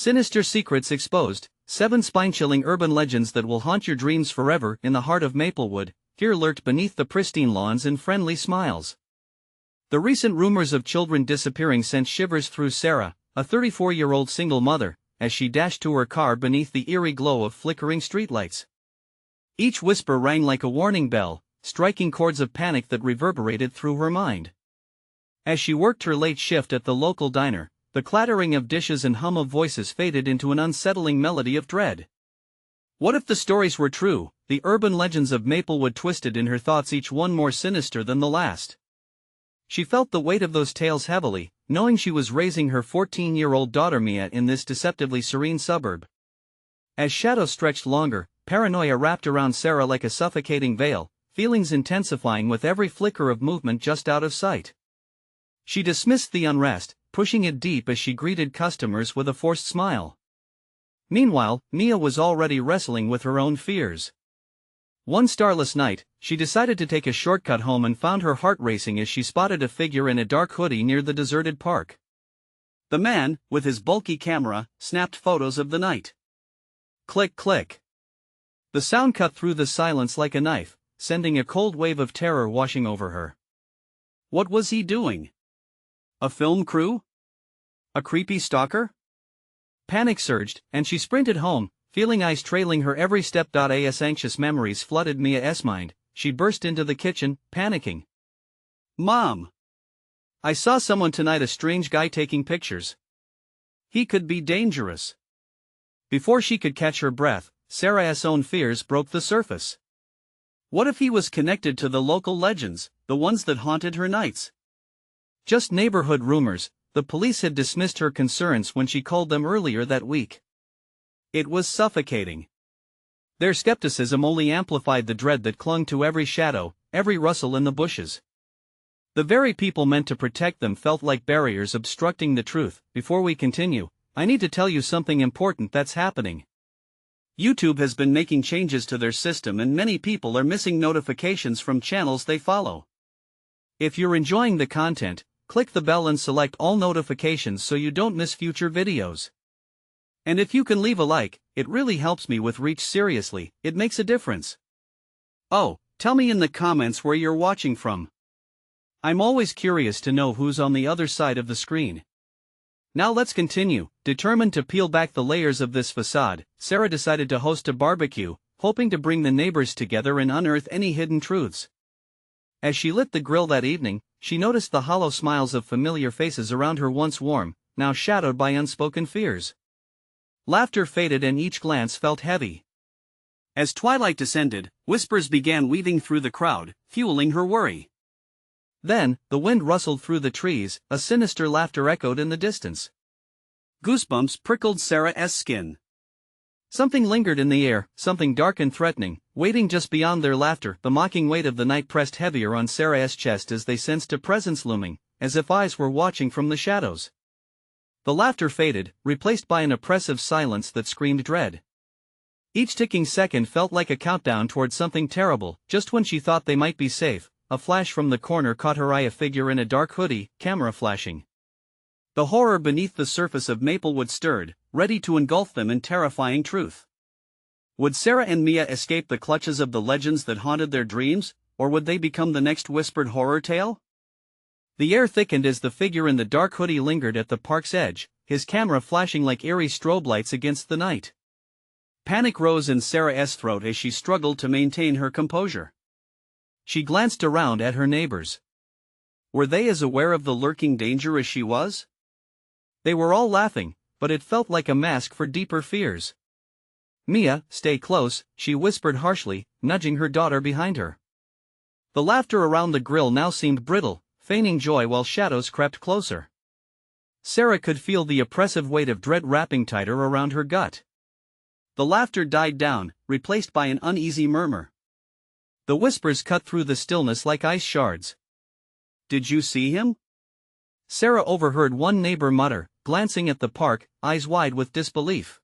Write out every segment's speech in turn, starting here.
Sinister secrets exposed, 7 spine-chilling urban legends that will haunt your dreams forever. In the heart of Maplewood, fear lurked beneath the pristine lawns and friendly smiles. The recent rumors of children disappearing sent shivers through Sarah, a 34-year-old single mother, as she dashed to her car beneath the eerie glow of flickering streetlights. Each whisper rang like a warning bell, striking chords of panic that reverberated through her mind. As she worked her late shift at the local diner, the clattering of dishes and hum of voices faded into an unsettling melody of dread. What if the stories were true? The urban legends of Maplewood twisted in her thoughts, each one more sinister than the last. She felt the weight of those tales heavily, knowing she was raising her 14-year-old daughter Mia in this deceptively serene suburb. As shadows stretched longer, paranoia wrapped around Sarah like a suffocating veil, feelings intensifying with every flicker of movement just out of sight. She dismissed the unrest, pushing it deep as she greeted customers with a forced smile. Meanwhile, Mia was already wrestling with her own fears. One starless night, she decided to take a shortcut home and found her heart racing as she spotted a figure in a dark hoodie near the deserted park. The man, with his bulky camera, snapped photos of the night. Click, click. The sound cut through the silence like a knife, sending a cold wave of terror washing over her. What was he doing? A film crew? A creepy stalker? Panic surged, and she sprinted home, feeling eyes trailing her every step. As anxious memories flooded Mia's mind, she burst into the kitchen, panicking. Mom! I saw someone tonight, a strange guy taking pictures. He could be dangerous. Before she could catch her breath, Sarah's own fears broke the surface. What if he was connected to the local legends, the ones that haunted her nights? Just neighborhood rumors. The police had dismissed her concerns when she called them earlier that week. It was suffocating. Their skepticism only amplified the dread that clung to every shadow, every rustle in the bushes. The very people meant to protect them felt like barriers obstructing the truth. Before we continue, I need to tell you something important that's happening. YouTube has been making changes to their system and many people are missing notifications from channels they follow. If you're enjoying the content, click the bell and select all notifications so you don't miss future videos. And if you can leave a like, it really helps me with reach. Seriously, it makes a difference. Oh, tell me in the comments where you're watching from. I'm always curious to know who's on the other side of the screen. Now let's continue. Determined to peel back the layers of this facade, Sarah decided to host a barbecue, hoping to bring the neighbors together and unearth any hidden truths. As she lit the grill that evening, she noticed the hollow smiles of familiar faces around her, once warm, now shadowed by unspoken fears. Laughter faded and each glance felt heavy. As twilight descended, whispers began weaving through the crowd, fueling her worry. Then, the wind rustled through the trees, a sinister laughter echoed in the distance. Goosebumps prickled Sarah's skin. Something lingered in the air, something dark and threatening, waiting just beyond their laughter. The mocking weight of the night pressed heavier on Sarah's chest as they sensed a presence looming, as if eyes were watching from the shadows. The laughter faded, replaced by an oppressive silence that screamed dread. Each ticking second felt like a countdown toward something terrible. Just when she thought they might be safe, a flash from the corner caught her eye, a figure in a dark hoodie, camera flashing. The horror beneath the surface of Maplewood stirred, ready to engulf them in terrifying truth. Would Sarah and Mia escape the clutches of the legends that haunted their dreams, or would they become the next whispered horror tale? The air thickened as the figure in the dark hoodie lingered at the park's edge, his camera flashing like eerie strobe lights against the night. Panic rose in Sarah's throat as she struggled to maintain her composure. She glanced around at her neighbors. Were they as aware of the lurking danger as she was? They were all laughing, but it felt like a mask for deeper fears. Mia, stay close, she whispered harshly, nudging her daughter behind her. The laughter around the grill now seemed brittle, feigning joy while shadows crept closer. Sarah could feel the oppressive weight of dread wrapping tighter around her gut. The laughter died down, replaced by an uneasy murmur. The whispers cut through the stillness like ice shards. Did you see him? Sarah overheard one neighbor mutter, glancing at the park, eyes wide with disbelief.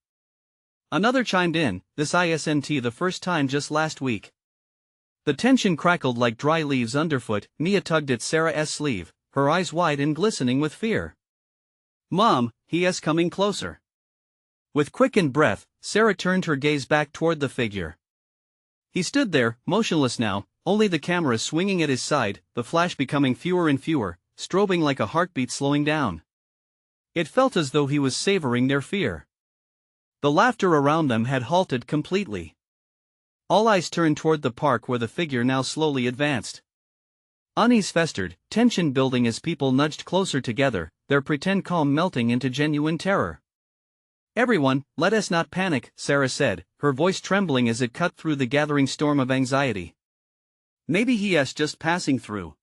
Another chimed in, this isn't the first time, just last week. The tension crackled like dry leaves underfoot. Mia tugged at Sarah's sleeve, her eyes wide and glistening with fear. Mom, he is coming closer. With quickened breath, Sarah turned her gaze back toward the figure. He stood there, motionless now, only the camera swinging at his side, the flash becoming fewer and fewer, strobing like a heartbeat slowing down. It felt as though he was savoring their fear. The laughter around them had halted completely. All eyes turned toward the park where the figure now slowly advanced. Unease festered, tension building as people nudged closer together, their pretend calm melting into genuine terror. "Everyone, let us not panic," Sarah said, her voice trembling as it cut through the gathering storm of anxiety. Maybe he is just passing through.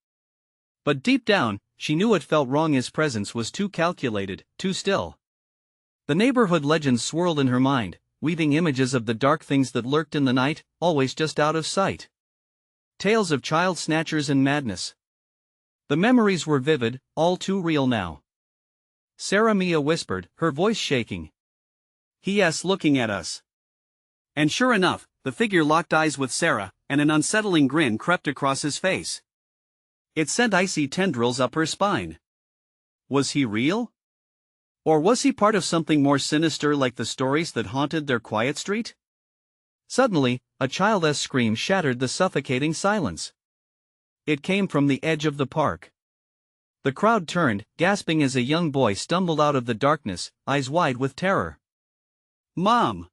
But deep down, she knew it felt wrong. His presence was too calculated, too still. The neighborhood legends swirled in her mind, weaving images of the dark things that lurked in the night, always just out of sight. Tales of child snatchers and madness. The memories were vivid, all too real now. "Sarah," Mia whispered, her voice shaking. "He is looking at us." And sure enough, the figure locked eyes with Sarah, and an unsettling grin crept across his face. It sent icy tendrils up her spine. Was he real? Or was he part of something more sinister, like the stories that haunted their quiet street? Suddenly, a child's scream shattered the suffocating silence. It came from the edge of the park. The crowd turned, gasping as a young boy stumbled out of the darkness, eyes wide with terror. "Mom!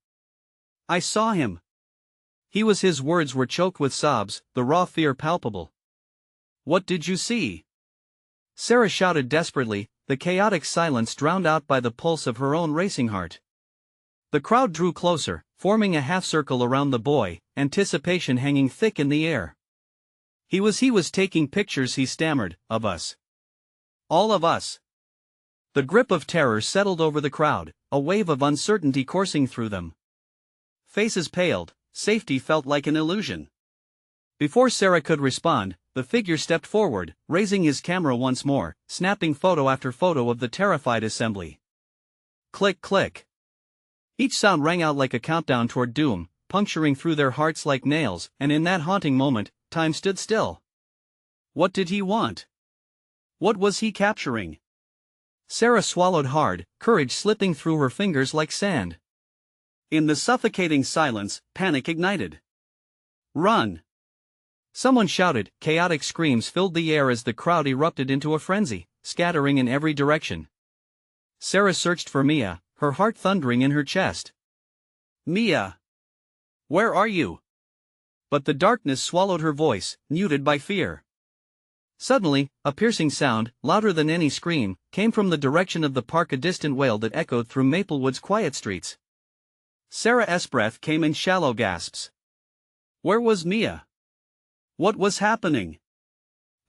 I saw him!" His words were choked with sobs, the raw fear palpable. "What did you see?" Sarah shouted desperately, the chaotic silence drowned out by the pulse of her own racing heart. The crowd drew closer, forming a half-circle around the boy, anticipation hanging thick in the air. He was taking pictures," he stammered, "of us. All of us." The grip of terror settled over the crowd, a wave of uncertainty coursing through them. Faces paled, safety felt like an illusion. Before Sarah could respond, the figure stepped forward, raising his camera once more, snapping photo after photo of the terrified assembly. Click, click. Each sound rang out like a countdown toward doom, puncturing through their hearts like nails, and in that haunting moment, time stood still. What did he want? What was he capturing? Sarah swallowed hard, courage slipping through her fingers like sand. In the suffocating silence, panic ignited. "Run!" Someone shouted, chaotic screams filled the air as the crowd erupted into a frenzy, scattering in every direction. Sarah searched for Mia, her heart thundering in her chest. "Mia! Where are you?" But the darkness swallowed her voice, muted by fear. Suddenly, a piercing sound, louder than any scream, came from the direction of the park, a distant wail that echoed through Maplewood's quiet streets. Sarah's breath came in shallow gasps. Where was Mia? What was happening?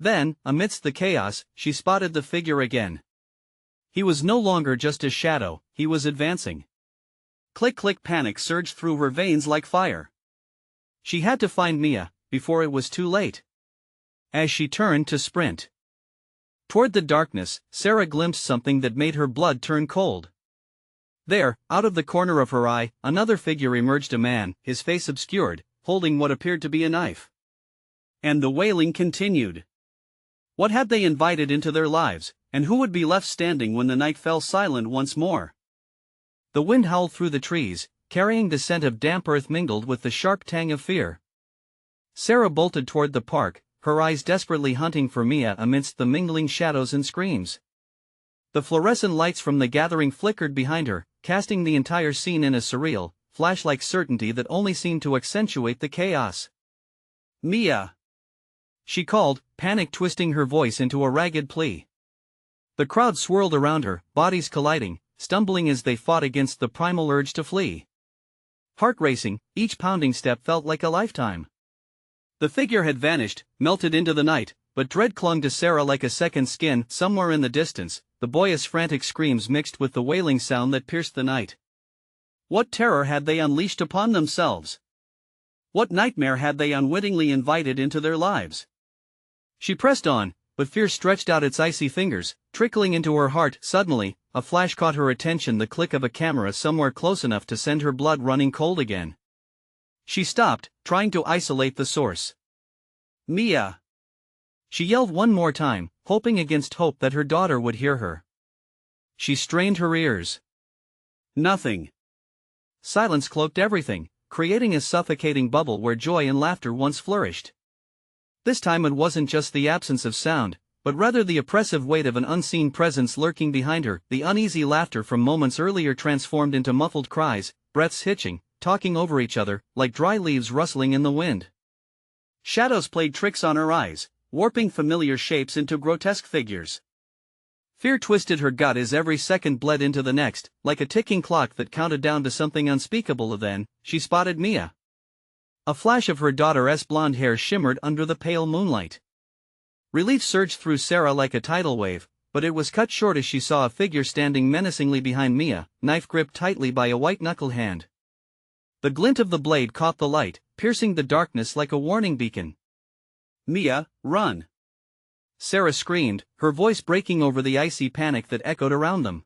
Then, amidst the chaos, she spotted the figure again. He was no longer just a shadow, he was advancing. Click click, panic surged through her veins like fire. She had to find Mia, before it was too late. As she turned to sprint toward the darkness, Sarah glimpsed something that made her blood turn cold. There, out of the corner of her eye, another figure emerged, a man, his face obscured, holding what appeared to be a knife. And the wailing continued. What had they invited into their lives, and who would be left standing when the night fell silent once more? The wind howled through the trees, carrying the scent of damp earth mingled with the sharp tang of fear. Sarah bolted toward the park, her eyes desperately hunting for Mia amidst the mingling shadows and screams. The fluorescent lights from the gathering flickered behind her, casting the entire scene in a surreal, flash-like certainty that only seemed to accentuate the chaos. Mia! She called, panic twisting her voice into a ragged plea. The crowd swirled around her, bodies colliding, stumbling as they fought against the primal urge to flee. Heart racing, each pounding step felt like a lifetime. The figure had vanished, melted into the night, but dread clung to Sarah like a second skin. Somewhere in the distance, the boyish frantic screams mixed with the wailing sound that pierced the night. What terror had they unleashed upon themselves? What nightmare had they unwittingly invited into their lives? She pressed on, but fear stretched out its icy fingers, trickling into her heart. Suddenly, a flash caught her attention, the click of a camera somewhere close enough to send her blood running cold again. She stopped, trying to isolate the source. Mia! She yelled one more time, hoping against hope that her daughter would hear her. She strained her ears. Nothing. Silence cloaked everything, creating a suffocating bubble where joy and laughter once flourished. This time it wasn't just the absence of sound, but rather the oppressive weight of an unseen presence lurking behind her. The uneasy laughter from moments earlier transformed into muffled cries, breaths hitching, talking over each other, like dry leaves rustling in the wind. Shadows played tricks on her eyes, warping familiar shapes into grotesque figures. Fear twisted her gut as every second bled into the next, like a ticking clock that counted down to something unspeakable. Then, she spotted Mia. A flash of her daughter's blonde hair shimmered under the pale moonlight. Relief surged through Sarah like a tidal wave, but it was cut short as she saw a figure standing menacingly behind Mia, knife gripped tightly by a white-knuckled hand. The glint of the blade caught the light, piercing the darkness like a warning beacon. "Mia, run!" Sarah screamed, her voice breaking over the icy panic that echoed around them.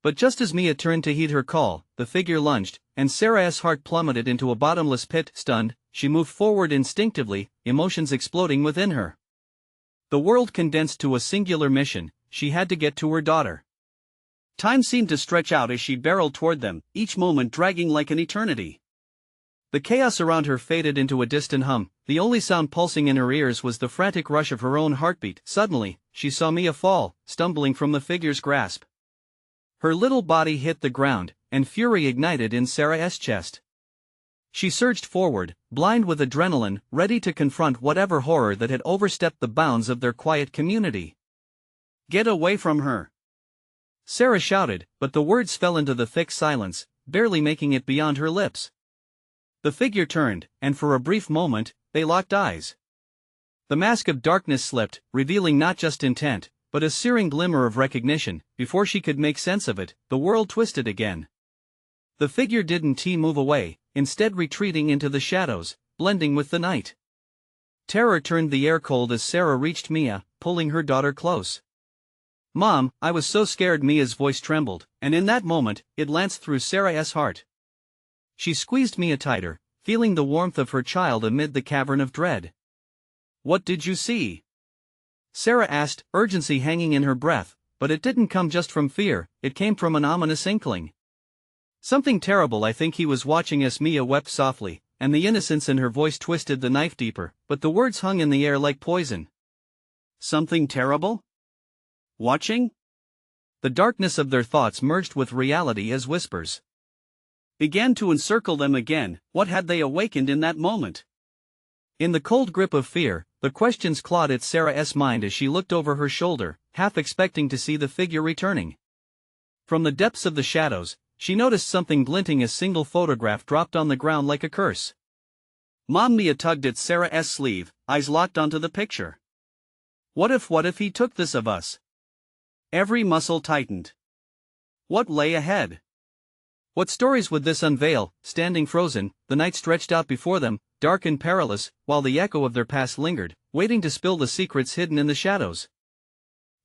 But just as Mia turned to heed her call, the figure lunged, and Sarah's heart plummeted into a bottomless pit. Stunned, she moved forward instinctively, emotions exploding within her. The world condensed to a singular mission: she had to get to her daughter. Time seemed to stretch out as she barreled toward them, each moment dragging like an eternity. The chaos around her faded into a distant hum. The only sound pulsing in her ears was the frantic rush of her own heartbeat. Suddenly, she saw Mia fall, stumbling from the figure's grasp. Her little body hit the ground, and fury ignited in Sarah's chest. She surged forward, blind with adrenaline, ready to confront whatever horror that had overstepped the bounds of their quiet community. "Get away from her!" Sarah shouted, but the words fell into the thick silence, barely making it beyond her lips. The figure turned, and for a brief moment, they locked eyes. The mask of darkness slipped, revealing not just intent, but a searing glimmer of recognition. Before she could make sense of it, the world twisted again. The figure didn't move away, instead retreating into the shadows, blending with the night. Terror turned the air cold as Sarah reached Mia, pulling her daughter close. "Mom, I was so scared." Mia's voice trembled, and in that moment, it lanced through Sarah's heart. She squeezed Mia tighter, feeling the warmth of her child amid the cavern of dread. "What did you see?" Sarah asked, urgency hanging in her breath, but it didn't come just from fear, it came from an ominous inkling. "Something terrible. I think he was watching us." Mia wept softly, and the innocence in her voice twisted the knife deeper, but the words hung in the air like poison. "Something terrible? Watching?" The darkness of their thoughts merged with reality as whispers began to encircle them again. What had they awakened in that moment? In the cold grip of fear, the questions clawed at Sarah's mind as she looked over her shoulder, half expecting to see the figure returning. From the depths of the shadows, she noticed something glinting. A single photograph dropped on the ground like a curse. "Mom!" Mia tugged at Sarah's sleeve, eyes locked onto the picture. What if he took this of us?" Every muscle tightened. What lay ahead? What stories would this unveil? Standing frozen, the night stretched out before them, dark and perilous, while the echo of their past lingered, waiting to spill the secrets hidden in the shadows.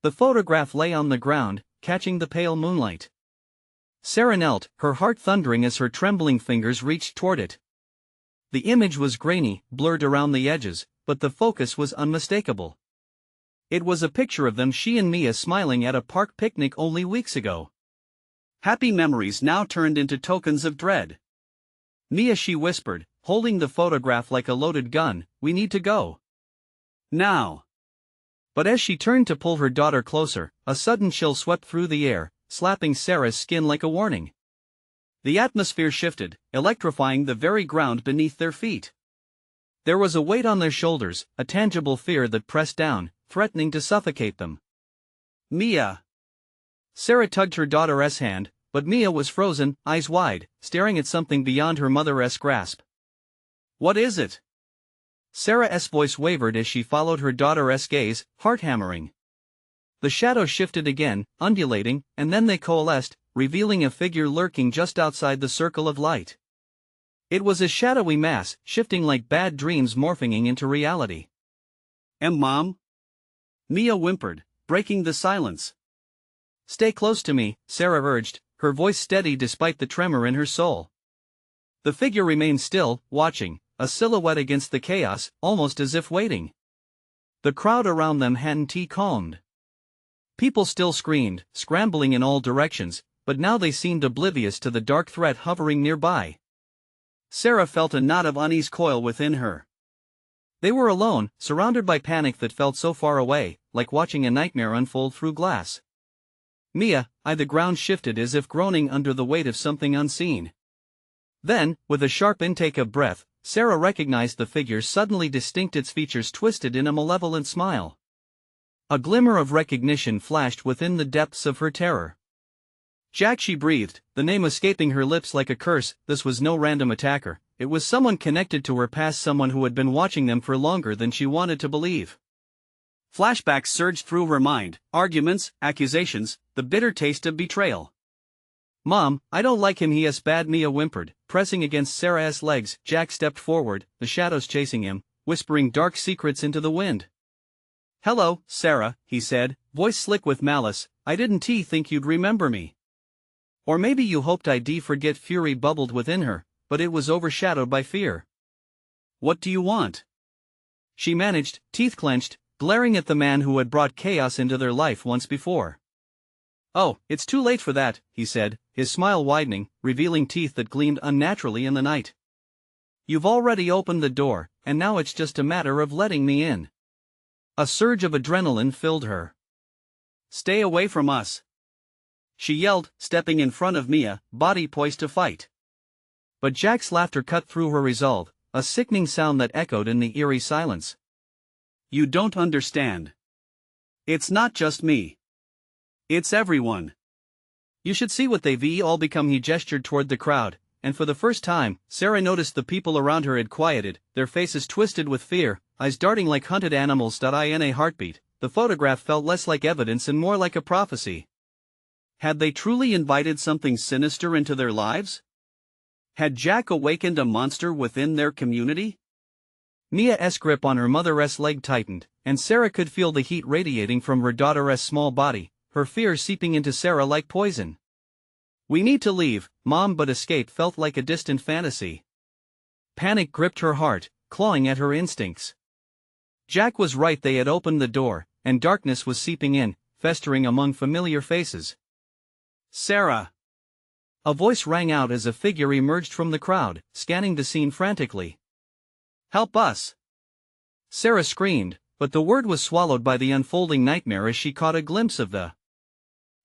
The photograph lay on the ground, catching the pale moonlight. Sarah knelt, her heart thundering as her trembling fingers reached toward it. The image was grainy, blurred around the edges, but the focus was unmistakable. It was a picture of them, she and Mia, smiling at a park picnic only weeks ago. Happy memories now turned into tokens of dread. "Mia," she whispered, holding the photograph like a loaded gun, "we need to go. Now." But as she turned to pull her daughter closer, a sudden chill swept through the air, slapping Sarah's skin like a warning. The atmosphere shifted, electrifying the very ground beneath their feet. There was a weight on their shoulders, a tangible fear that pressed down, threatening to suffocate them. "Mia!" Sarah tugged her daughter's hand, but Mia was frozen, eyes wide, staring at something beyond her mother's grasp. "What is it?" Sarah's voice wavered as she followed her daughter's gaze, heart hammering. The shadows shifted again, undulating, and then they coalesced, revealing a figure lurking just outside the circle of light. It was a shadowy mass, shifting like bad dreams morphing into reality. Mom?" Mia whimpered, breaking the silence. "Stay close to me," Sarah urged, her voice steady despite the tremor in her soul. The figure remained still, watching, a silhouette against the chaos, almost as if waiting. The crowd around them hadn't calmed. People still screamed, scrambling in all directions, but now they seemed oblivious to the dark threat hovering nearby. Sarah felt a knot of unease coil within her. They were alone, surrounded by panic that felt so far away, like watching a nightmare unfold through glass. Mia, the ground shifted as if groaning under the weight of something unseen. Then, with a sharp intake of breath, Sarah recognized the figure suddenly distinct, its features twisted in a malevolent smile. A glimmer of recognition flashed within the depths of her terror. Jack, she breathed, the name escaping her lips like a curse. This was no random attacker, it was someone connected to her past, someone who had been watching them for longer than she wanted to believe. Flashbacks surged through her mind, arguments, accusations, the bitter taste of betrayal. "Mom, I don't like him, he is bad," Mia whimpered, pressing against Sarah's legs. Jack stepped forward, the shadows chasing him, whispering dark secrets into the wind. "Hello, Sarah," he said, voice slick with malice, "I didn't think you'd remember me. Or maybe you hoped I'd forget." Fury bubbled within her, but it was overshadowed by fear. "What do you want?" she managed, teeth clenched, glaring at the man who had brought chaos into their life once before. "Oh, it's too late for that," he said, his smile widening, revealing teeth that gleamed unnaturally in the night. "You've already opened the door, and now it's just a matter of letting me in." A surge of adrenaline filled her. "Stay away from us," she yelled, stepping in front of Mia, body poised to fight. But Jack's laughter cut through her resolve, a sickening sound that echoed in the eerie silence. "You don't understand. It's not just me. It's everyone. You should see what they've all become." He gestured toward the crowd, and for the first time, Sarah noticed the people around her had quieted, their faces twisted with fear, eyes darting like hunted animals. In a heartbeat, the photograph felt less like evidence and more like a prophecy. Had they truly invited something sinister into their lives? Had Jack awakened a monster within their community? Mia's grip on her mother's leg tightened, and Sarah could feel the heat radiating from her daughter's small body, her fear seeping into Sarah like poison. "We need to leave, Mom," but escape felt like a distant fantasy. Panic gripped her heart, clawing at her instincts. Jack was right, they had opened the door, and darkness was seeping in, festering among familiar faces. "Sarah!" A voice rang out as a figure emerged from the crowd, scanning the scene frantically. "Help us!" Sarah screamed, but the word was swallowed by the unfolding nightmare as she caught a glimpse of the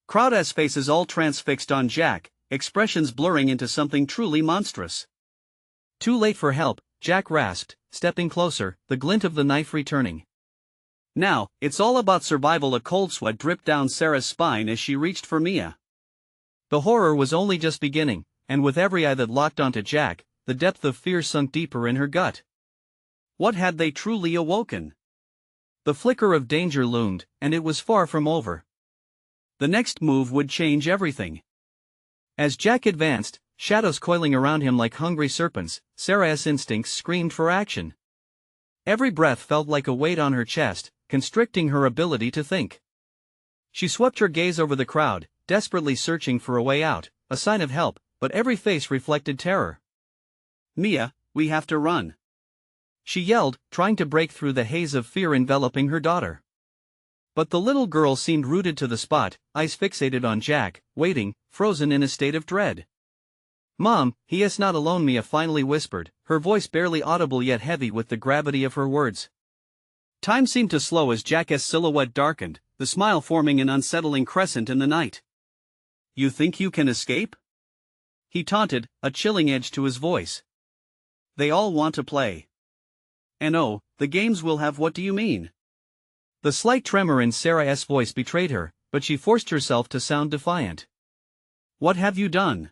crowd's faces, all transfixed on Jack, expressions blurring into something truly monstrous. "Too late for help," Jack rasped, stepping closer, the glint of the knife returning. "Now, it's all about survival." A cold sweat dripped down Sarah's spine as she reached for Mia. The horror was only just beginning, and with every eye that locked onto Jack, the depth of fear sunk deeper in her gut. What had they truly awoken? The flicker of danger loomed, and it was far from over. The next move would change everything. As Jack advanced, shadows coiling around him like hungry serpents, Sarah's instincts screamed for action. Every breath felt like a weight on her chest, constricting her ability to think. She swept her gaze over the crowd, desperately searching for a way out, a sign of help, but every face reflected terror. "Mia, we have to run," she yelled, trying to break through the haze of fear enveloping her daughter. But the little girl seemed rooted to the spot, eyes fixated on Jack, waiting, frozen in a state of dread. "Mom, he is not alone," Mia finally whispered, her voice barely audible yet heavy with the gravity of her words. Time seemed to slow as Jack's silhouette darkened, the smile forming an unsettling crescent in the night. "You think you can escape?" he taunted, a chilling edge to his voice. "They all want to play. And oh, the games will have. What do you mean?" The slight tremor in Sarah's voice betrayed her, but she forced herself to sound defiant. "What have you done?"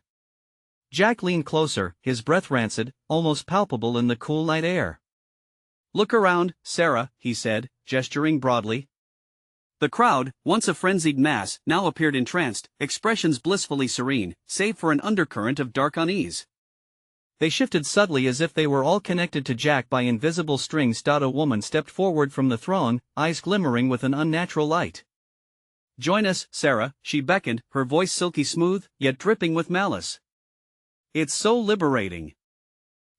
Jack leaned closer, his breath rancid, almost palpable in the cool night air. "Look around, Sarah," he said, gesturing broadly. The crowd, once a frenzied mass, now appeared entranced, expressions blissfully serene, save for an undercurrent of dark unease. They shifted subtly as if they were all connected to Jack by invisible strings. A woman stepped forward from the throng, eyes glimmering with an unnatural light. "Join us, Sarah," she beckoned, her voice silky smooth, yet dripping with malice. "It's so liberating.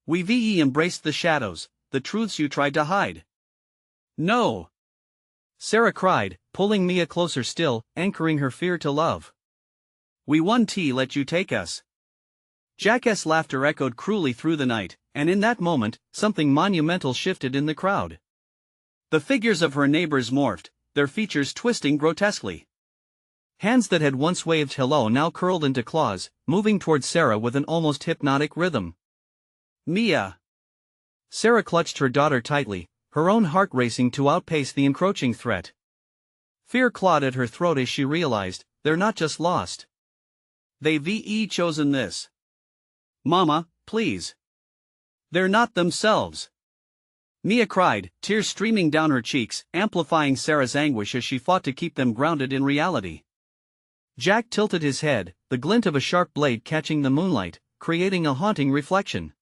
We've embraced the shadows, the truths you tried to hide." "No!" Sarah cried, pulling Mia closer still, anchoring her fear to love. We won't let you take us. Jack's laughter echoed cruelly through the night, and in that moment, something monumental shifted in the crowd. The figures of her neighbors morphed, their features twisting grotesquely. Hands that had once waved hello now curled into claws, moving toward Sarah with an almost hypnotic rhythm. Mia! Sarah clutched her daughter tightly, her own heart racing to outpace the encroaching threat. Fear clawed at her throat as she realized, they're not just lost. They've chosen this. Mama, please. They're not themselves. Mia cried, tears streaming down her cheeks, amplifying Sarah's anguish as she fought to keep them grounded in reality. Jack tilted his head, the glint of a sharp blade catching the moonlight, creating a haunting reflection.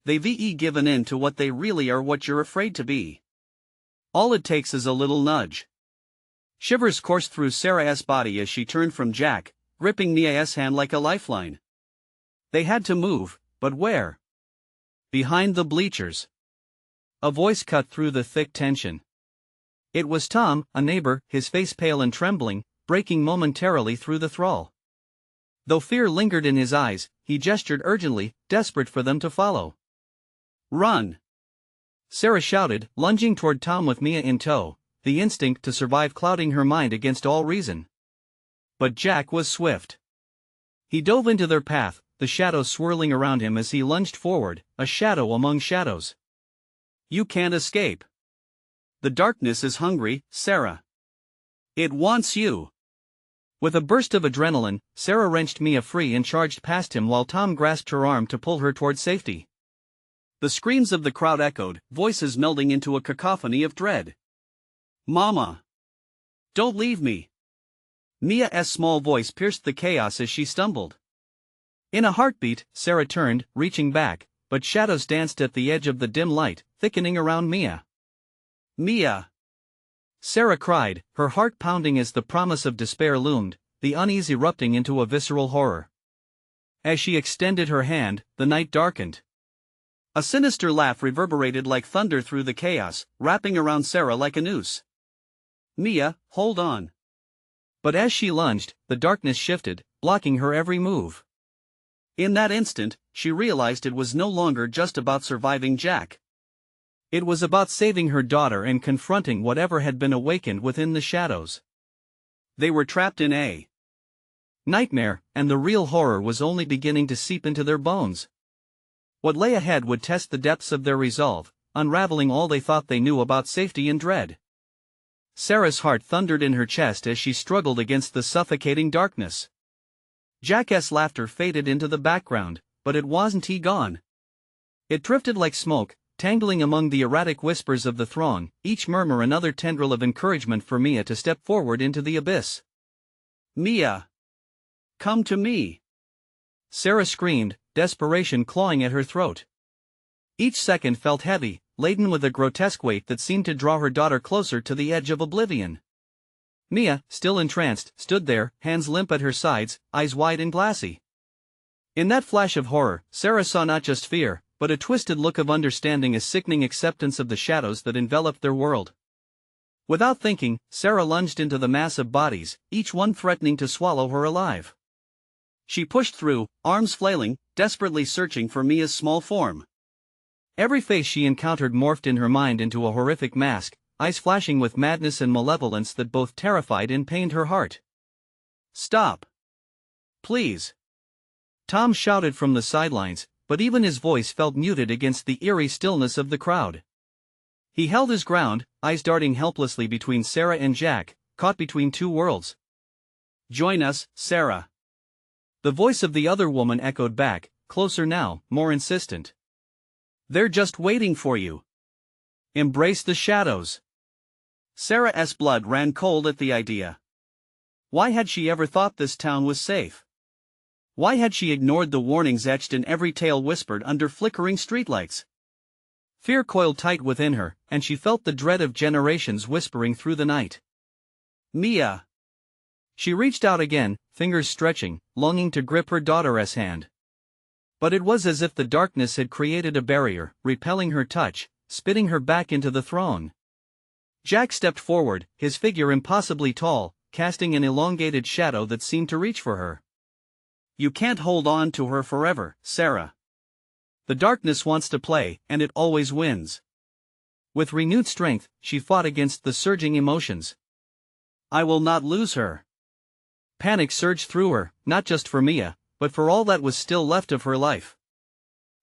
They've given in to what they really are, what you're afraid to be. All it takes is a little nudge. Shivers coursed through Sarah's body as she turned from Jack, gripping Mia's hand like a lifeline. They had to move, but where? Behind the bleachers. A voice cut through the thick tension. It was Tom, a neighbor, his face pale and trembling, breaking momentarily through the thrall. Though fear lingered in his eyes, he gestured urgently, desperate for them to follow. Run! Sarah shouted, lunging toward Tom with Mia in tow, the instinct to survive clouding her mind against all reason. But Jack was swift. He dove into their path, the shadows swirling around him as he lunged forward, a shadow among shadows. You can't escape. The darkness is hungry, Sarah. It wants you. With a burst of adrenaline, Sarah wrenched Mia free and charged past him while Tom grasped her arm to pull her toward safety. The screams of the crowd echoed, voices melding into a cacophony of dread. Mama! Don't leave me! Mia's small voice pierced the chaos as she stumbled. In a heartbeat, Sarah turned, reaching back, but shadows danced at the edge of the dim light, thickening around Mia. Mia! Sarah cried, her heart pounding as the promise of despair loomed, the unease erupting into a visceral horror. As she extended her hand, the night darkened. A sinister laugh reverberated like thunder through the chaos, wrapping around Sarah like a noose. Mia, hold on. But as she lunged, the darkness shifted, blocking her every move. In that instant, she realized it was no longer just about surviving Jack. It was about saving her daughter and confronting whatever had been awakened within the shadows. They were trapped in a nightmare, and the real horror was only beginning to seep into their bones. What lay ahead would test the depths of their resolve, unraveling all they thought they knew about safety and dread. Sarah's heart thundered in her chest as she struggled against the suffocating darkness. Jack's laughter faded into the background, but it wasn't gone. It drifted like smoke, tangling among the erratic whispers of the throng, each murmur another tendril of encouragement for Mia to step forward into the abyss. Mia! Come to me! Sarah screamed, desperation clawing at her throat. Each second felt heavy, laden with a grotesque weight that seemed to draw her daughter closer to the edge of oblivion. Mia, still entranced, stood there, hands limp at her sides, eyes wide and glassy. In that flash of horror, Sarah saw not just fear, but a twisted look of understanding, a sickening acceptance of the shadows that enveloped their world. Without thinking, Sarah lunged into the mass of bodies, each one threatening to swallow her alive. She pushed through, arms flailing, desperately searching for Mia's small form. Every face she encountered morphed in her mind into a horrific mask, eyes flashing with madness and malevolence that both terrified and pained her heart. Stop! Please! Tom shouted from the sidelines, but even his voice felt muted against the eerie stillness of the crowd. He held his ground, eyes darting helplessly between Sarah and Jack, caught between two worlds. Join us, Sarah. The voice of the other woman echoed back, closer now, more insistent. They're just waiting for you. Embrace the shadows. Sarah's blood ran cold at the idea. Why had she ever thought this town was safe? Why had she ignored the warnings etched in every tale whispered under flickering streetlights? Fear coiled tight within her, and she felt the dread of generations whispering through the night. Mia! She reached out again, fingers stretching, longing to grip her daughter's hand. But it was as if the darkness had created a barrier, repelling her touch, spitting her back into the throng. Jack stepped forward, his figure impossibly tall, casting an elongated shadow that seemed to reach for her. You can't hold on to her forever, Sarah. The darkness wants to play, and it always wins. With renewed strength, she fought against the surging emotions. I will not lose her. Panic surged through her, not just for Mia, but for all that was still left of her life.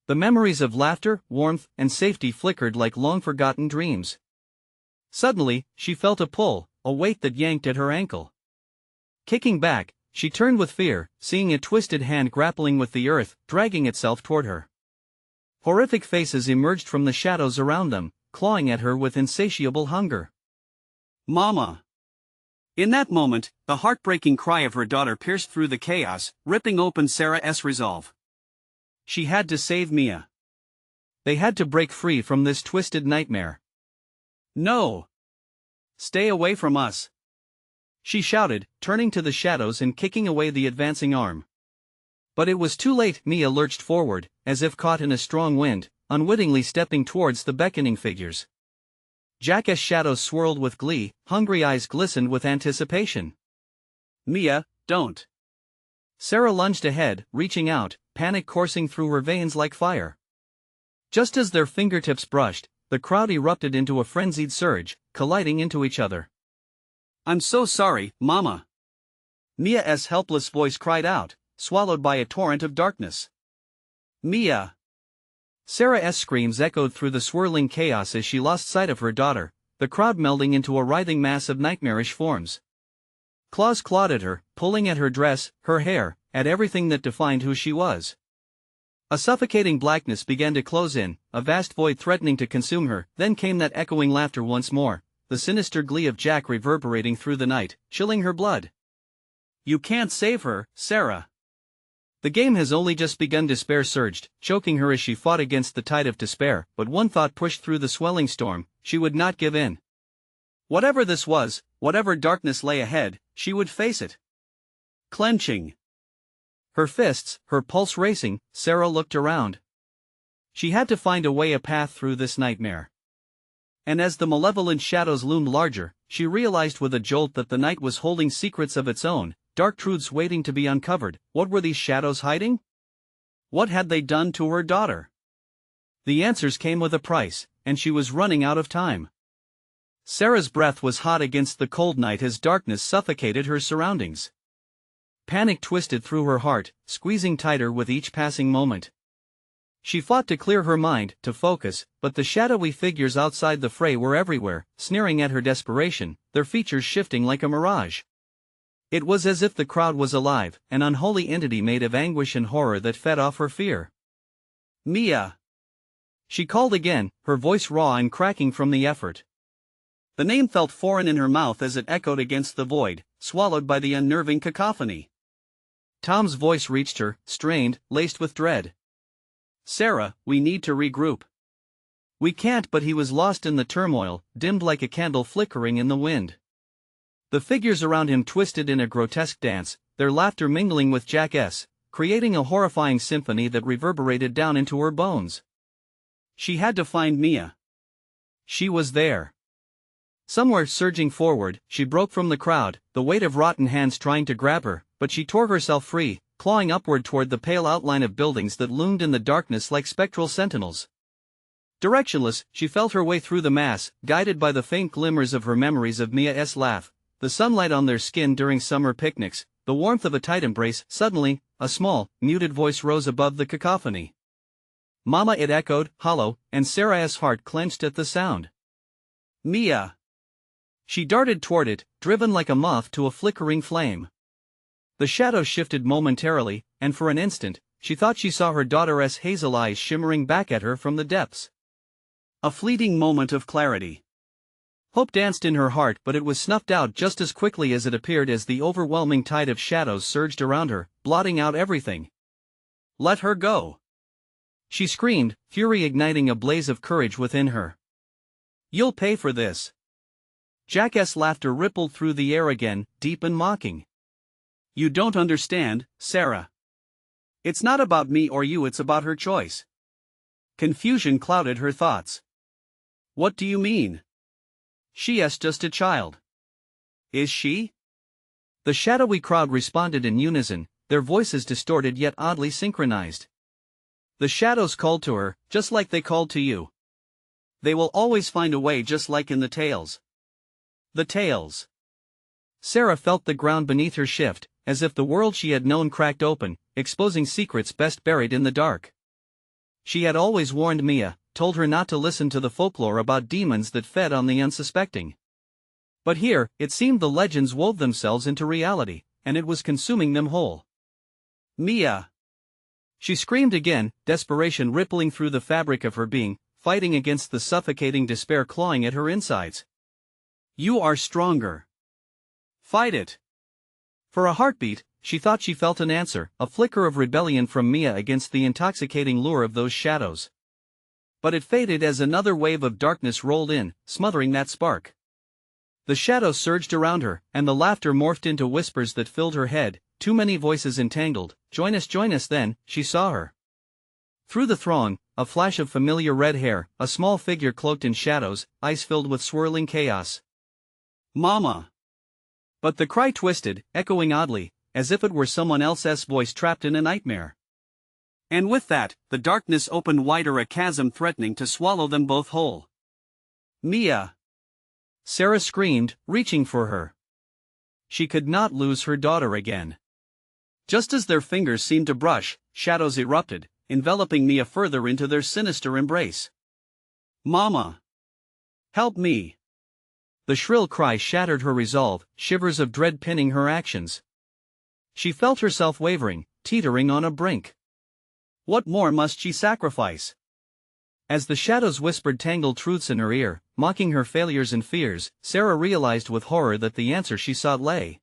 The memories of laughter, warmth, and safety flickered like long-forgotten dreams. Suddenly, she felt a pull, a weight that yanked at her ankle. Kicking back, she turned with fear, seeing a twisted hand grappling with the earth, dragging itself toward her. Horrific faces emerged from the shadows around them, clawing at her with insatiable hunger. Mama! In that moment, the heartbreaking cry of her daughter pierced through the chaos, ripping open Sarah's resolve. She had to save Mia. They had to break free from this twisted nightmare. No! Stay away from us! She shouted, turning to the shadows and kicking away the advancing arm. But it was too late. Mia lurched forward, as if caught in a strong wind, unwittingly stepping towards the beckoning figures. Jack's shadows swirled with glee, hungry eyes glistened with anticipation. Mia, don't! Sarah lunged ahead, reaching out, panic coursing through her veins like fire. Just as their fingertips brushed, the crowd erupted into a frenzied surge, colliding into each other. I'm so sorry, Mama! Mia's helpless voice cried out, swallowed by a torrent of darkness. Mia! Sarah's screams echoed through the swirling chaos as she lost sight of her daughter, the crowd melding into a writhing mass of nightmarish forms. Claws clawed at her, pulling at her dress, her hair, at everything that defined who she was. A suffocating blackness began to close in, a vast void threatening to consume her. Then came that echoing laughter once more, the sinister glee of Jack reverberating through the night, chilling her blood. You can't save her, Sarah! The game has only just begun. Despair surged, choking her as she fought against the tide of despair, but one thought pushed through the swelling storm: she would not give in. Whatever this was, whatever darkness lay ahead, she would face it. Clenching her fists, her pulse racing, Sarah looked around. She had to find a path through this nightmare. And as the malevolent shadows loomed larger, she realized with a jolt that the night was holding secrets of its own, dark truths waiting to be uncovered. What were these shadows hiding? What had they done to her daughter? The answers came with a price, and she was running out of time. Sarah's breath was hot against the cold night as darkness suffocated her surroundings. Panic twisted through her heart, squeezing tighter with each passing moment. She fought to clear her mind, to focus, but the shadowy figures outside the fray were everywhere, sneering at her desperation, their features shifting like a mirage. It was as if the crowd was alive, an unholy entity made of anguish and horror that fed off her fear. Mia! She called again, her voice raw and cracking from the effort. The name felt foreign in her mouth as it echoed against the void, swallowed by the unnerving cacophony. Tom's voice reached her, strained, laced with dread. Sarah, we need to regroup. We can't, but he was lost in the turmoil, dimmed like a candle flickering in the wind. The figures around him twisted in a grotesque dance, their laughter mingling with Jack's, creating a horrifying symphony that reverberated down into her bones. She had to find Mia. She was there. Somewhere surging forward, she broke from the crowd, the weight of rotten hands trying to grab her, but she tore herself free, clawing upward toward the pale outline of buildings that loomed in the darkness like spectral sentinels. Directionless, she felt her way through the mass, guided by the faint glimmers of her memories of Mia's laugh, the sunlight on their skin during summer picnics, the warmth of a tight embrace. Suddenly, a small, muted voice rose above the cacophony. Mama, it echoed, hollow, and Sarah's heart clenched at the sound. Mia! She darted toward it, driven like a moth to a flickering flame. The shadows shifted momentarily, and for an instant, she thought she saw her daughter's hazel eyes shimmering back at her from the depths. A fleeting moment of clarity. Hope danced in her heart, but it was snuffed out just as quickly as it appeared as the overwhelming tide of shadows surged around her, blotting out everything. Let her go! She screamed, fury igniting a blaze of courage within her. You'll pay for this! Jack's laughter rippled through the air again, deep and mocking. You don't understand, Sarah. It's not about me or you, it's about her choice. Confusion clouded her thoughts. What do you mean? She's just a child. Is she? The shadowy crowd responded in unison, their voices distorted yet oddly synchronized. The shadows called to her, just like they called to you. They will always find a way, just like in the tales. The tales. Sarah felt the ground beneath her shift, as if the world she had known cracked open, exposing secrets best buried in the dark. She had always warned Mia, told her not to listen to the folklore about demons that fed on the unsuspecting. But here, it seemed the legends wove themselves into reality, and it was consuming them whole. Mia! She screamed again, desperation rippling through the fabric of her being, fighting against the suffocating despair clawing at her insides. You are stronger. Fight it. For a heartbeat, she thought she felt an answer, a flicker of rebellion from Mia against the intoxicating lure of those shadows. But it faded as another wave of darkness rolled in, smothering that spark. The shadows surged around her, and the laughter morphed into whispers that filled her head, too many voices entangled. Join us. Then, she saw her. Through the throng, a flash of familiar red hair, a small figure cloaked in shadows, eyes filled with swirling chaos. Mama! But the cry twisted, echoing oddly, as if it were someone else's voice trapped in a nightmare. And with that, the darkness opened wider, a chasm threatening to swallow them both whole. Mia! Sarah screamed, reaching for her. She could not lose her daughter again. Just as their fingers seemed to brush, shadows erupted, enveloping Mia further into their sinister embrace. Mama! Help me! The shrill cry shattered her resolve, shivers of dread pinning her actions. She felt herself wavering, teetering on a brink. What more must she sacrifice? As the shadows whispered tangled truths in her ear, mocking her failures and fears, Sarah realized with horror that the answer she sought lay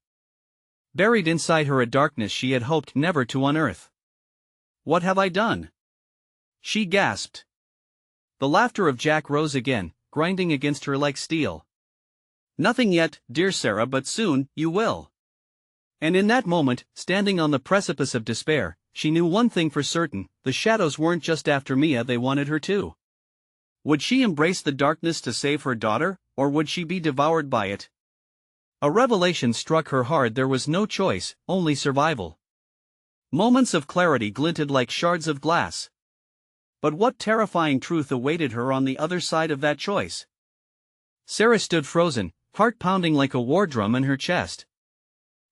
buried inside her, a darkness she had hoped never to unearth. What have I done? She gasped. The laughter of Jack rose again, grinding against her like steel. Nothing yet, dear Sarah, but soon, you will. And in that moment, standing on the precipice of despair, she knew one thing for certain: the shadows weren't just after Mia, they wanted her too. Would she embrace the darkness to save her daughter, or would she be devoured by it? A revelation struck her hard: there was no choice, only survival. Moments of clarity glinted like shards of glass. But what terrifying truth awaited her on the other side of that choice? Sarah stood frozen, heart pounding like a war drum in her chest.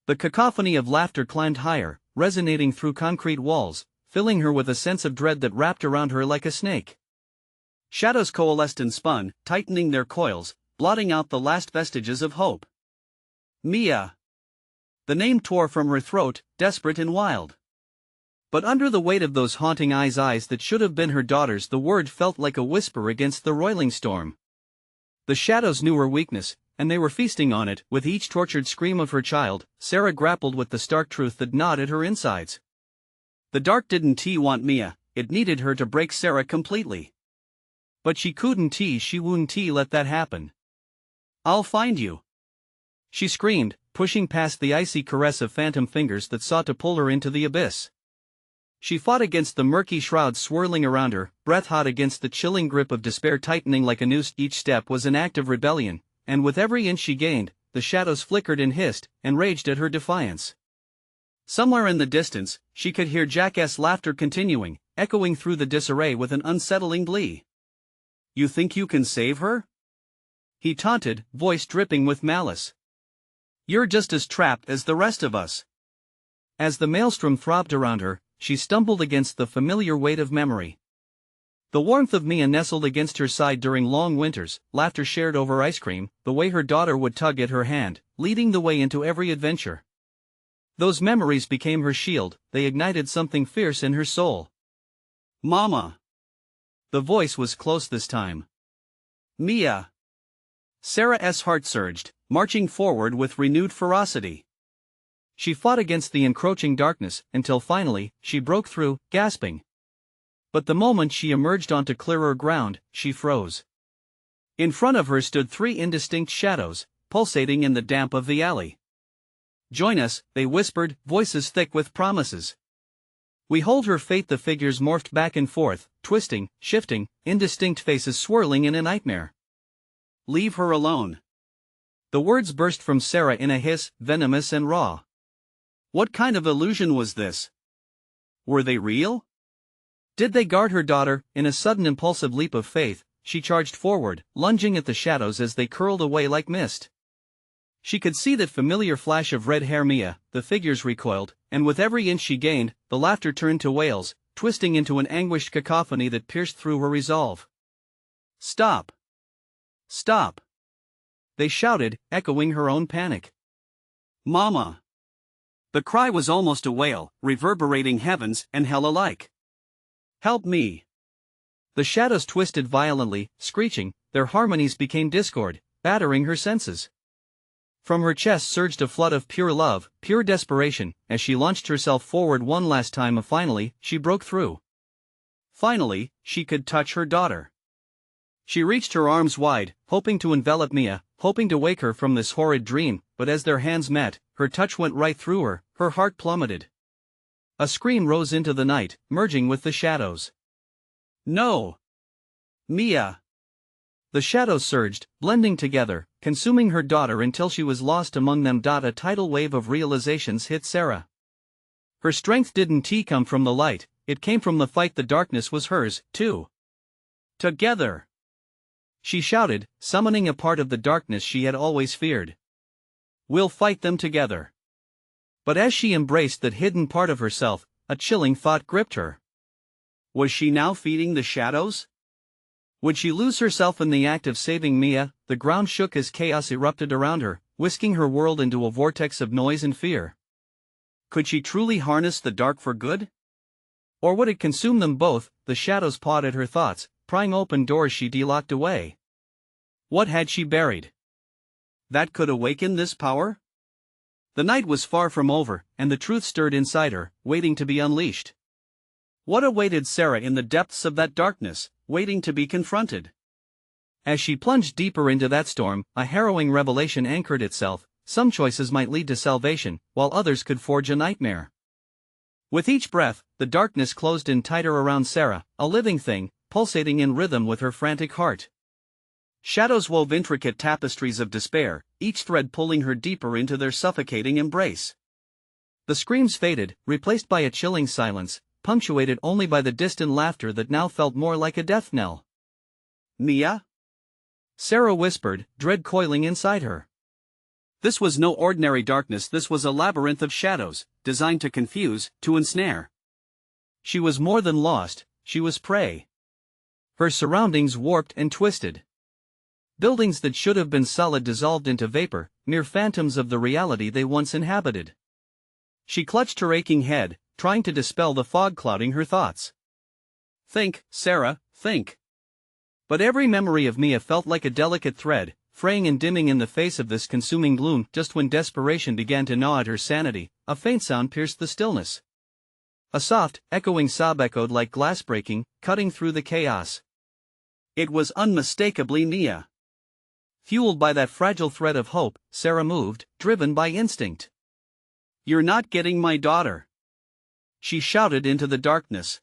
The cacophony of laughter climbed higher, resonating through concrete walls, filling her with a sense of dread that wrapped around her like a snake. Shadows coalesced and spun, tightening their coils, blotting out the last vestiges of hope. Mia! The name tore from her throat, desperate and wild. But under the weight of those haunting eyes that should have been her daughter's, the word felt like a whisper against the roiling storm. The shadows knew her weakness, and they were feasting on it. With each tortured scream of her child, Sarah grappled with the stark truth that gnawed at her insides. The dark didn't want Mia, it needed her to break Sarah completely. But she wouldn't let that happen. I'll find you! She screamed, pushing past the icy caress of phantom fingers that sought to pull her into the abyss. She fought against the murky shrouds swirling around her, breath hot against the chilling grip of despair tightening like a noose. Each step was an act of rebellion, and with every inch she gained, the shadows flickered and hissed, and raged at her defiance. Somewhere in the distance, she could hear Jack's laughter continuing, echoing through the disarray with an unsettling glee. You think you can save her? He taunted, voice dripping with malice. You're just as trapped as the rest of us. As the maelstrom throbbed around her, she stumbled against the familiar weight of memory. The warmth of Mia nestled against her side during long winters, laughter shared over ice cream, the way her daughter would tug at her hand, leading the way into every adventure. Those memories became her shield, they ignited something fierce in her soul. Mama! The voice was close this time. Mia! Sarah's heart surged, marching forward with renewed ferocity. She fought against the encroaching darkness, until finally, she broke through, gasping. But the moment she emerged onto clearer ground, she froze. In front of her stood three indistinct shadows, pulsating in the damp of the alley. Join us, they whispered, voices thick with promises. We hold her fate. The figures morphed back and forth, twisting, shifting, indistinct faces swirling in a nightmare. Leave her alone. The words burst from Sarah in a hiss, venomous and raw. What kind of illusion was this? Were they real? Did they guard her daughter? In a sudden impulsive leap of faith, she charged forward, lunging at the shadows as they curled away like mist. She could see that familiar flash of red hair. Mia, the figures recoiled, and with every inch she gained, the laughter turned to wails, twisting into an anguished cacophony that pierced through her resolve. Stop! Stop! They shouted, echoing her own panic. Mama! The cry was almost a wail, reverberating heavens and hell alike. Help me! The shadows twisted violently, screeching, their harmonies became discord, battering her senses. From her chest surged a flood of pure love, pure desperation, as she launched herself forward one last time. Finally, she broke through. Finally, she could touch her daughter. She reached her arms wide, hoping to envelop Mia, hoping to wake her from this horrid dream, but as their hands met, her touch went right through her heart plummeted. A scream rose into the night, merging with the shadows. No! Mia! The shadows surged, blending together, consuming her daughter until she was lost among them. A tidal wave of realizations hit Sarah. Her strength didn't come from the light, it came from the fight. The darkness was hers, too. Together! She shouted, summoning a part of the darkness she had always feared. We'll fight them together. But as she embraced that hidden part of herself, a chilling thought gripped her. Was she now feeding the shadows? Would she lose herself in the act of saving Mia? The ground shook as chaos erupted around her, whisking her world into a vortex of noise and fear. Could she truly harness the dark for good? Or would it consume them both? The shadows pawed at her thoughts, prying open doors she locked away. What had she buried that could awaken this power? The night was far from over, and the truth stirred inside her, waiting to be unleashed. What awaited Sarah in the depths of that darkness, waiting to be confronted? As she plunged deeper into that storm, a harrowing revelation anchored itself. Some choices might lead to salvation, while others could forge a nightmare. With each breath, the darkness closed in tighter around Sarah, a living thing, pulsating in rhythm with her frantic heart. Shadows wove intricate tapestries of despair, each thread pulling her deeper into their suffocating embrace. The screams faded, replaced by a chilling silence, punctuated only by the distant laughter that now felt more like a death knell. Mia? Sarah whispered, dread coiling inside her. This was no ordinary darkness. This was a labyrinth of shadows, designed to confuse, to ensnare. She was more than lost, she was prey. Her surroundings warped and twisted. Buildings that should have been solid dissolved into vapor, mere phantoms of the reality they once inhabited. She clutched her aching head, trying to dispel the fog clouding her thoughts. Think, Sarah, think. But every memory of Mia felt like a delicate thread, fraying and dimming in the face of this consuming gloom. Just when desperation began to gnaw at her sanity, a faint sound pierced the stillness. A soft, echoing sob echoed like glass breaking, cutting through the chaos. It was unmistakably Mia. Fueled by that fragile thread of hope, Sarah moved, driven by instinct. You're not getting my daughter, she shouted into the darkness.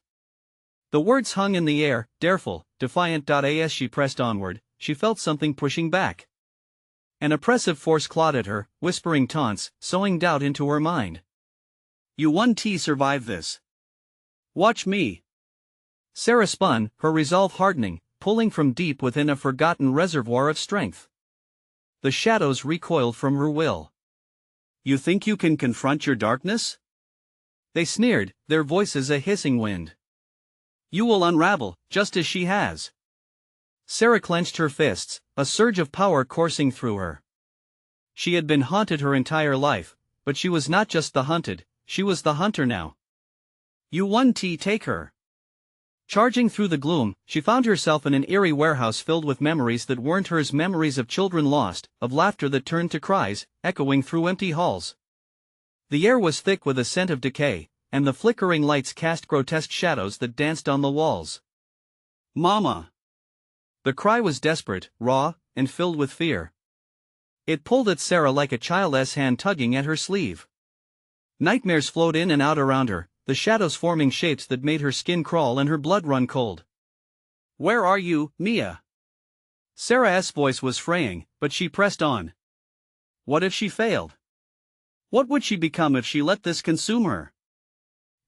The words hung in the air, dareful, defiant. As she pressed onward, she felt something pushing back. An oppressive force clawed at her, whispering taunts, sowing doubt into her mind. You won't survive this. Watch me. Sarah spun, her resolve hardening, pulling from deep within a forgotten reservoir of strength. The shadows recoiled from her will. You think you can confront your darkness? They sneered, their voices a hissing wind. You will unravel, just as she has. Sarah clenched her fists, a surge of power coursing through her. She had been haunted her entire life, but she was not just the hunted, she was the hunter now. You won't take her. Charging through the gloom, she found herself in an eerie warehouse filled with memories that weren't hers, memories of children lost, of laughter that turned to cries, echoing through empty halls. The air was thick with a scent of decay, and the flickering lights cast grotesque shadows that danced on the walls. Mama! The cry was desperate, raw, and filled with fear. It pulled at Sarah like a child's hand tugging at her sleeve. Nightmares flowed in and out around her, the shadows forming shapes that made her skin crawl and her blood run cold. Where are you, Mia? Sarah's voice was fraying, but she pressed on. What if she failed? What would she become if she let this consume her?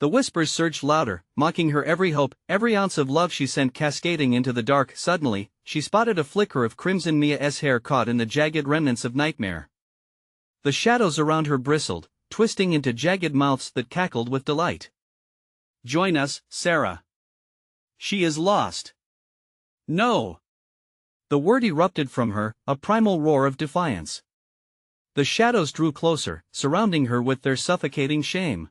The whispers surged louder, mocking her every hope, every ounce of love she sent cascading into the dark. Suddenly, she spotted a flicker of crimson, Mia's hair caught in the jagged remnants of nightmare. The shadows around her bristled, twisting into jagged mouths that cackled with delight. "Join us, Sarah. She is lost." "No!" The word erupted from her, a primal roar of defiance. The shadows drew closer, surrounding her with their suffocating shame.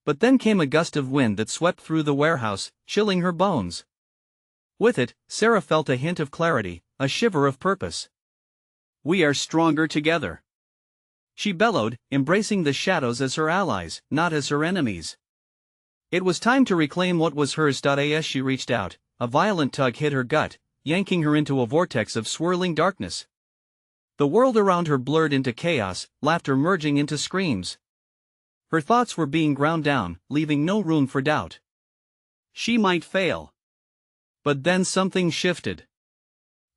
But then came a gust of wind that swept through the warehouse, chilling her bones. With it, Sarah felt a hint of clarity, a shiver of purpose. "We are stronger together," she bellowed, embracing the shadows as her allies, not as her enemies. It was time to reclaim what was hers. As she reached out, a violent tug hit her gut, yanking her into a vortex of swirling darkness. The world around her blurred into chaos, laughter merging into screams. Her thoughts were being ground down, leaving no room for doubt. She might fail. But then something shifted.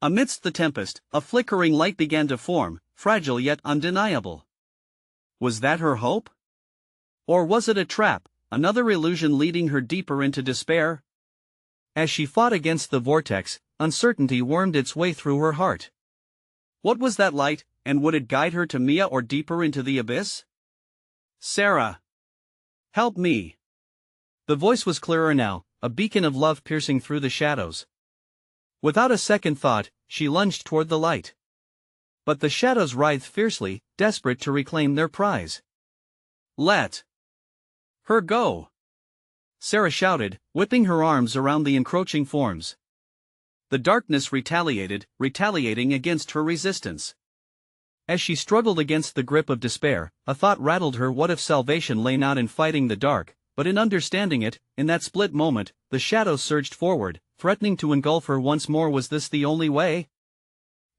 Amidst the tempest, a flickering light began to form, fragile yet undeniable. Was that her hope? Or was it a trap, another illusion leading her deeper into despair? As she fought against the vortex, uncertainty wormed its way through her heart. What was that light, and would it guide her to Mia or deeper into the abyss? "Sarah! Help me!" The voice was clearer now, a beacon of love piercing through the shadows. Without a second thought, she lunged toward the light. But the shadows writhed fiercely, desperate to reclaim their prize. "Let her go!" Sarah shouted, whipping her arms around the encroaching forms. The darkness retaliating against her resistance. As she struggled against the grip of despair, a thought rattled her. What if salvation lay not in fighting the dark, but in understanding it? In that split moment, the shadows surged forward, threatening to engulf her once more. Was this the only way?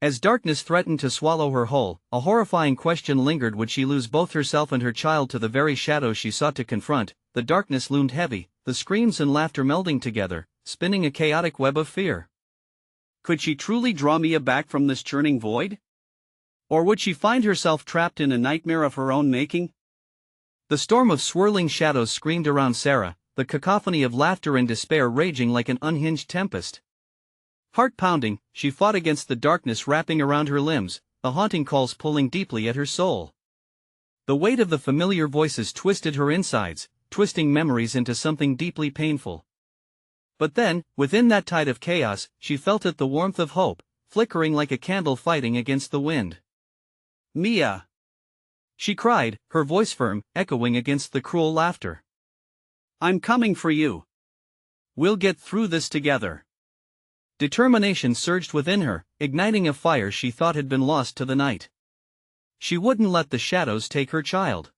As darkness threatened to swallow her whole, a horrifying question lingered. Would she lose both herself and her child to the very shadows she sought to confront? The darkness loomed heavy, the screams and laughter melding together, spinning a chaotic web of fear. Could she truly draw Mia back from this churning void? Or would she find herself trapped in a nightmare of her own making? The storm of swirling shadows screamed around Sarah, the cacophony of laughter and despair raging like an unhinged tempest. Heart pounding, she fought against the darkness wrapping around her limbs, the haunting calls pulling deeply at her soul. The weight of the familiar voices twisted her insides, twisting memories into something deeply painful. But then, within that tide of chaos, she felt it, the warmth of hope, flickering like a candle fighting against the wind. "Mia!" she cried, her voice firm, echoing against the cruel laughter. "I'm coming for you. We'll get through this together." Determination surged within her, igniting a fire she thought had been lost to the night. She wouldn't let the shadows take her child.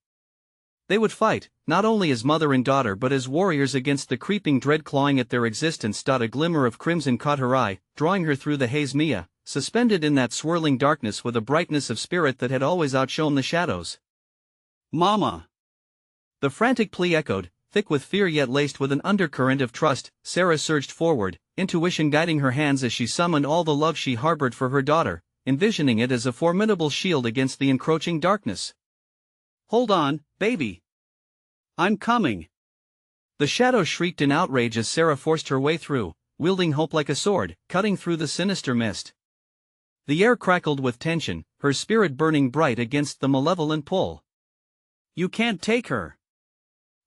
They would fight, not only as mother and daughter but as warriors against the creeping dread clawing at their existence. A glimmer of crimson caught her eye, drawing her through the haze. Mia, suspended in that swirling darkness with a brightness of spirit that had always outshone the shadows. "Mama!" The frantic plea echoed, thick with fear yet laced with an undercurrent of trust. Sarah surged forward, intuition guiding her hands as she summoned all the love she harbored for her daughter, envisioning it as a formidable shield against the encroaching darkness. "Hold on, baby. I'm coming." The shadow shrieked in outrage as Sarah forced her way through, wielding hope like a sword, cutting through the sinister mist. The air crackled with tension, her spirit burning bright against the malevolent pull. "You can't take her!"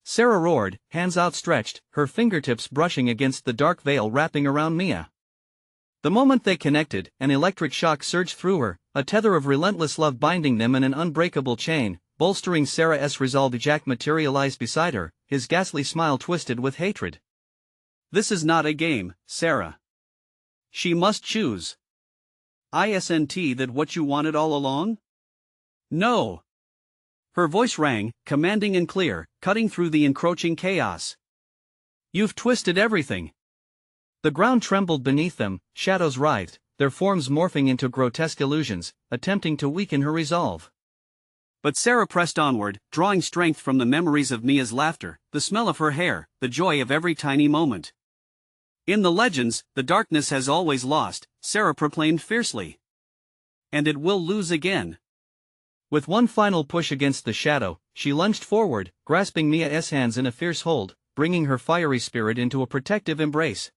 Sarah roared, hands outstretched, her fingertips brushing against the dark veil wrapping around Mia. The moment they connected, an electric shock surged through her, a tether of relentless love binding them in an unbreakable chain, bolstering Sarah's resolve. Jack materialized beside her, his ghastly smile twisted with hatred. "This is not a game, Sarah. She must choose. Isn't that what you wanted all along?" "No." Her voice rang, commanding and clear, cutting through the encroaching chaos. "You've twisted everything." The ground trembled beneath them, shadows writhed, their forms morphing into grotesque illusions, attempting to weaken her resolve. But Sarah pressed onward, drawing strength from the memories of Mia's laughter, the smell of her hair, the joy of every tiny moment. "In the legends, the darkness has always lost," Sarah proclaimed fiercely. "And it will lose again. With one final push against the shadow, she lunged forward, grasping Mia's hands in a fierce hold, bringing her fiery spirit into a protective embrace.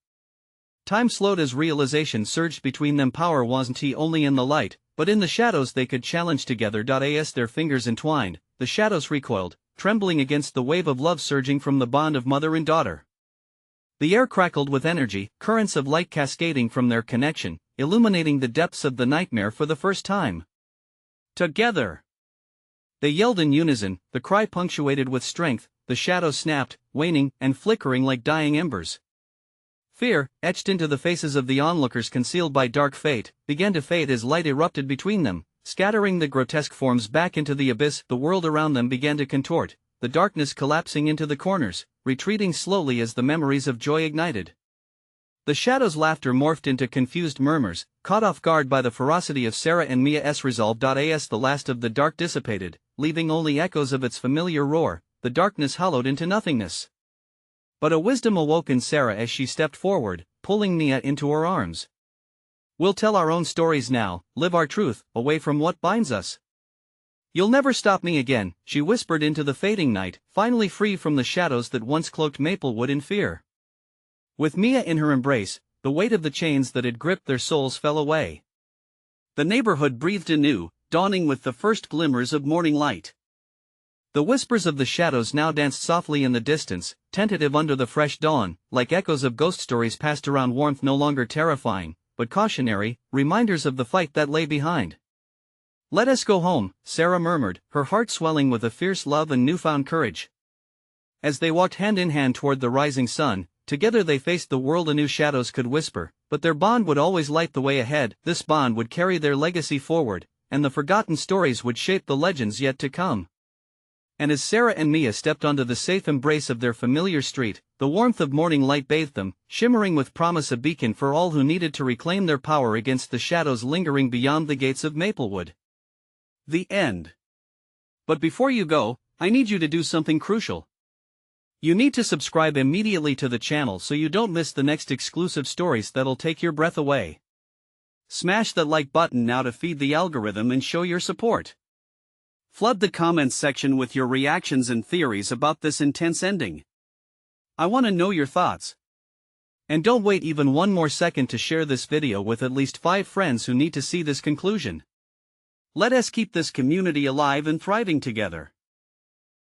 Time slowed as realization surged between them. Power wasn't only in the light, but in the shadows they could challenge together. As their fingers entwined, the shadows recoiled, trembling against the wave of love surging from the bond of mother and daughter. The air crackled with energy, currents of light cascading from their connection, illuminating the depths of the nightmare for the first time. Together! They yelled in unison, the cry punctuated with strength. The shadows snapped, waning and flickering like dying embers. Fear, etched into the faces of the onlookers concealed by dark fate, began to fade as light erupted between them, scattering the grotesque forms back into the abyss. The world around them began to contort, the darkness collapsing into the corners, retreating slowly as the memories of joy ignited. The shadows' laughter morphed into confused murmurs, caught off guard by the ferocity of Sarah and Mia's resolve. As the last of the dark dissipated, leaving only echoes of its familiar roar, the darkness hollowed into nothingness. But a wisdom awoke in Sarah as she stepped forward, pulling Mia into her arms. "We'll tell our own stories now, live our truth, away from what binds us. You'll never stop me again," she whispered into the fading night, finally free from the shadows that once cloaked Maplewood in fear. With Mia in her embrace, the weight of the chains that had gripped their souls fell away. The neighborhood breathed anew, dawning with the first glimmers of morning light. The whispers of the shadows now danced softly in the distance, tentative under the fresh dawn, like echoes of ghost stories passed around. Warmth no longer terrifying, but cautionary, reminders of the fight that lay behind. "Let us go home," Sarah murmured, her heart swelling with a fierce love and newfound courage. As they walked hand in hand toward the rising sun, together they faced the world anew. Shadows could whisper, but their bond would always light the way ahead. This bond would carry their legacy forward, and the forgotten stories would shape the legends yet to come. And as Sarah and Mia stepped onto the safe embrace of their familiar street, the warmth of morning light bathed them, shimmering with promise, a beacon for all who needed to reclaim their power against the shadows lingering beyond the gates of Maplewood. The end. But before you go, I need you to do something crucial. You need to subscribe immediately to the channel so you don't miss the next exclusive stories that'll take your breath away. Smash that like button now to feed the algorithm and show your support. Flood the comments section with your reactions and theories about this intense ending. I want to know your thoughts. And don't wait even one more second to share this video with at least 5 friends who need to see this conclusion. Let us keep this community alive and thriving together.